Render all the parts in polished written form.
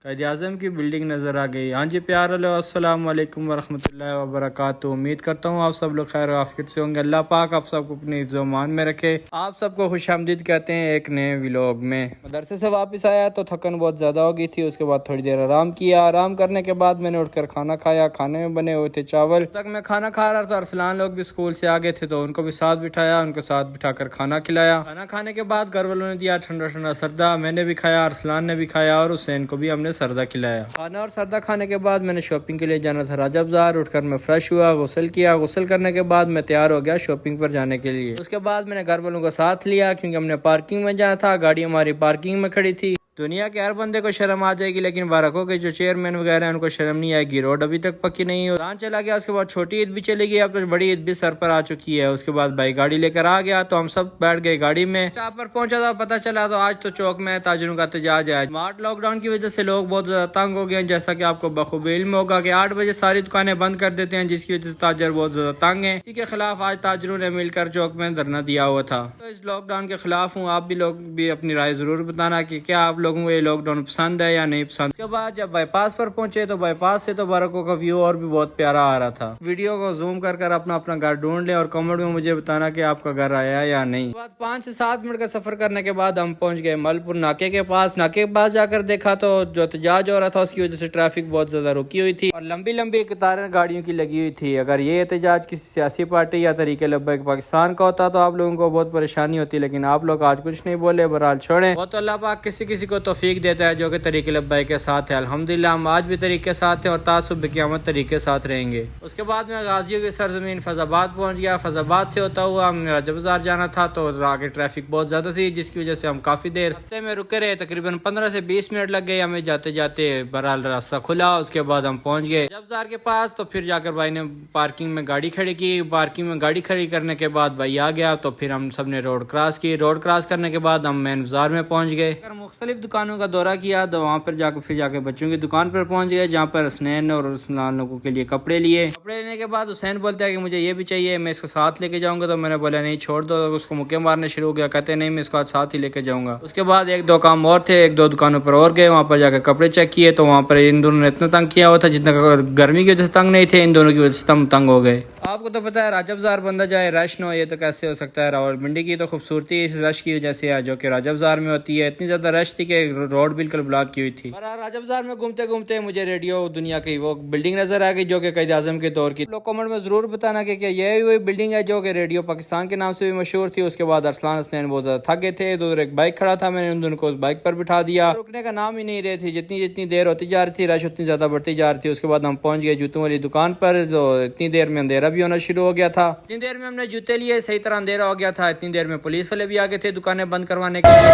قائد-ے-اعظم کی بلڈنگ نظر آ گئی۔ ہاں جی پیارے لوگ، السلام علیکم ورحمۃ اللہ وبرکاتہ۔ امید کرتا ہوں آپ سب لوگ خیر و عافیت سے ہوں گے۔ اللہ پاک آپ سب کو اپنے حفظ و امان میں رکھے۔ آپ سب کو خوش آمدید کہتے ہیں ایک نئے ولاگ میں۔ مدرسے سے واپس آیا تو تھکن بہت زیادہ ہو گئی تھی۔ اس کے بعد تھوڑی دیر آرام کیا۔ آرام کرنے کے بعد میں نے اٹھ کر کھانا کھایا۔ کھانے میں بنے ہوئے تھے چاول۔ تک میں کھانا کھا رہا تھا، ارسلان لوگ بھی اسکول سے آ گئے تھے تو ان کو بھی ساتھ بٹھایا، ان کو ساتھ بٹھا کر کھانا کھلایا۔ کھانا کھانے کے بعد گھر والوں نے دیا ٹھنڈا ٹھنڈا سردہ، میں نے بھی کھایا، ارسلان نے بھی کھایا اور حسین کو بھی ہم نے سردہ کھلایا۔ کھانا اور سردہ کھانے کے بعد میں نے شاپنگ کے لیے جانا تھا راجہ بازار۔ اٹھ کر میں فریش ہوا، غسل کیا۔ غسل کرنے کے بعد میں تیار ہو گیا شاپنگ پر جانے کے لیے۔ اس کے بعد میں نے گھر والوں کو ساتھ لیا کیونکہ ہم نے پارکنگ میں جانا تھا، گاڑی ہماری پارکنگ میں کھڑی تھی۔ دنیا کے ہر بندے کو شرم آ جائے گی لیکن بارکوں کے جو چیئرمین وغیرہ ہیں ان کو شرم نہیں آئے گی۔ روڈ ابھی تک پکی نہیں ہے، رمضان چلا گیا، اس کے بعد چھوٹی عید بھی چلی گئی، اب تو بڑی عید بھی سر پر آ چکی ہے۔ اس کے بعد بھائی گاڑی لے کر آ گیا تو ہم سب بیٹھ گئے گاڑی میں۔ جہاں پر پہنچا تھا پتہ چلا تو آج تو چوک میں تاجروں کا احتجاج ہے۔ اسمارٹ لاک ڈاؤن کی وجہ سے لوگ بہت زیادہ تنگ ہو گئے ہیں، جیسا کہ آپ کو بخوبی علم ہوگا کہ 8 بجے ساری دکانیں بند کر دیتے ہیں، جس کی وجہ سے تاجر بہت زیادہ تنگ ہیں۔ اسی کے خلاف آج تاجروں نے مل کر چوک میں دھرنا دیا ہوا تھا۔ تو اس لاک ڈاؤن کے خلاف ہوں، آپ بھی لوگ بھی اپنی رائے ضرور بتانا کہ کیا آپ لوگوں کو یہ لاک ڈاؤن پسند ہے یا نہیں پسند۔ اس کے بعد جب بائی پاس پر پہنچے تو بائی پاس سے تو بارکوں کا ویو اور بھی بہت پیارا آ رہا تھا۔ ویڈیو کو زوم کر کر اپنا گھر ڈھونڈ لیں اور کمنٹ میں مجھے بتانا کہ آپ کا گھر آیا یا نہیں۔ اس کے بعد 5 سے 7 منٹ کا سفر کرنے کے بعد ہم پہنچ گئے مل پور ناکے کے پاس۔ ناکے کے پاس جا کر دیکھا تو جو احتجاج ہو رہا تھا اس کی وجہ سے ٹریفک بہت زیادہ رکی ہوئی تھی اور لمبی لمبی قطاریں گاڑیوں کی لگی ہوئی تھی۔ اگر یہ احتجاج کسی سیاسی پارٹی یا تحریک لبیک پاکستان کا ہوتا تو آپ لوگوں کو بہت پریشانی ہوتی، لیکن آپ لوگ آج کچھ نہیں بولے، بہرحال چھوڑیں۔ وہ تو اللہ پاک کسی کسی کو توفیق دیتا ہے جو کہ تحریک لبیک کے ساتھ ہے۔ الحمدللہ ہم آج بھی طریق کے ساتھ ہیں اور تعصب قیامت طریق کے ساتھ رہیں گے۔ اس کے بعد میں غازیوں کی سرزمین فیض آباد پہنچ گیا۔ فیض آباد سے ہوتا ہوا ہم نے راجہ بازار جانا تھا تو آگے ٹریفک بہت زیادہ تھی، جس کی وجہ سے ہم کافی دیر راستے میں رکے رہے، تقریباً 15 سے 20 منٹ لگ گئے ہمیں جاتے جاتے۔ بہرحال راستہ کھلا، اس کے بعد ہم پہنچ گئے راجہ بازار کے پاس۔ تو پھر جا کر بھائی نے پارکنگ میں گاڑی کھڑی کی۔ پارکنگ میں گاڑی کھڑی کرنے کے بعد بھائی آ گیا تو پھر ہم سب نے روڈ کراس کی۔ روڈ کراس کرنے کے بعد ہم مین بازار میں پہنچ گئے۔ مختلف دکانوں کا دورہ کیا تو وہاں پر جا کے بچوں کی دکان پر پہنچ گئے، جہاں پر حسنین اور ارسلان لوگوں کے لیے کپڑے لیے۔ کپڑے لینے کے بعد حسین بولتا ہے کہ مجھے یہ بھی چاہیے، میں اس کو ساتھ لے کے جاؤں گا، تو میں نے بولا نہیں چھوڑ دو۔ اس کو مکے مارنے شروع ہو گیا، کہتے نہیں میں اس کو ساتھ ہی لے کے جاؤں گا۔ اس کے بعد 1-2 کام اور تھے، 1-2 دکانوں پر اور گئے، وہاں پر جا کے کپڑے چیک کیے تو وہاں پر ان دونوں نے اتنا تنگ کیا ہوا تھا جتنا گرمی کی وجہ سے تنگ نہیں تھے، ان دونوں کی وجہ سے ہم تنگ ہو گئے۔ آپ کو تو پتا ہے راجہ بازار بندہ جائے رش نہ ہو یہ تو کیسے ہو سکتا ہے۔ راولپنڈی کی تو خوبصورتی اس رش کی وجہ سے ہے جو کہ راجہ بازار میں ہوتی ہے۔ اتنی زیادہ رش تھی کہ روڈ بالکل بلاک کی ہوئی تھی۔ اور راجہ بازار میں گھومتے گھومتے مجھے ریڈیو دنیا کی وہ بلڈنگ نظر آ گئی جو کہ قائد-ے-اعظم کے دور کی۔ لوگ کمنٹ میں ضرور بتانا کہ کیا یہ وہی بلڈنگ ہے جو کہ ریڈیو پاکستان کے نام سے بھی مشہور تھی۔ اس کے بعد ارسلان حسنین بہت زیادہ تھک گئے تھے، ادھر ایک بائک کھڑا تھا، میں نے ان دونوں کو اس بائک پر بٹھا دیا۔ رکنے کا نام ہی نہیں رہی تھی، جتنی دیر ہوتی جا رہی تھی رش اتنی زیادہ بڑھتی جا رہی تھی۔ اس کے بعد ہم پہنچ گئے جوتوں والی دکان پر، تو اتنی دیر میں اندھیرا بھی ہونا شروع ہو گیا تھا۔ اتنی دیر میں ہم نے جوتے لیے، صحیح طرح اندھیرا ہو گیا تھا۔ اتنی دیر میں پولیس والے بھی آ گئے تھے دکانیں بند کروانے کے لیے۔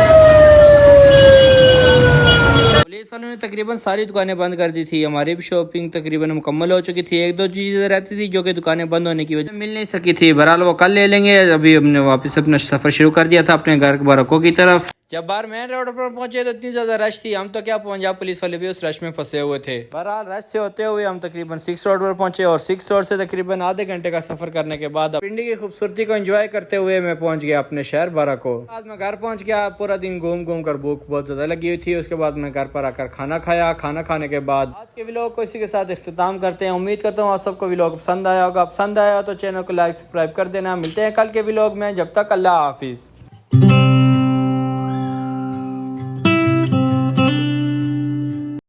پولیس والوں نے تقریباً ساری دکانیں بند کر دی تھی۔ ہماری بھی شاپنگ تقریباً مکمل ہو چکی تھی، 1-2 چیزیں رہتی تھی جو کہ دکانیں بند ہونے کی وجہ سے مل نہیں سکی تھی۔ بہرحال وہ کل لے لیں گے۔ ابھی ہم نے واپس اپنا سفر شروع کر دیا تھا اپنے گھر بارکوں کی طرف۔ جب باہر مین روڈ پر پہنچے تو اتنی زیادہ رش تھی، ہم تو کیا پنجاب پولیس والے بھی اس رش میں پھنسے ہوئے تھے۔ بہرحال رش سے ہوتے ہوئے ہم تقریباً 6 روڈ پر پہنچے اور 6 روڈ سے تقریباً آدھے گھنٹے کا سفر کرنے کے بعد پنڈی کی خوبصورتی کو انجوائے کرتے ہوئے میں پہنچ گیا اپنے شہر بارکو۔ بعد میں گھر پہنچ گیا، پورا دن گھوم کر بھوک بہت زیادہ لگی ہوئی تھی۔ اس کے بعد میں گھر پر آ کر کھانا کھایا۔ کھانا کھانے کے بعد آج کے ولاگ کو اسی کے ساتھ اختتام کرتے ہیں۔ امید کرتا ہوں آپ سب کو ولاگ پسند آیا ہوگا۔ پسند آیا تو چینل کو لائک سبسکرائب کر دینا۔ ملتے ہیں کل کے ولاگ میں، جب تک اللہ حافظ۔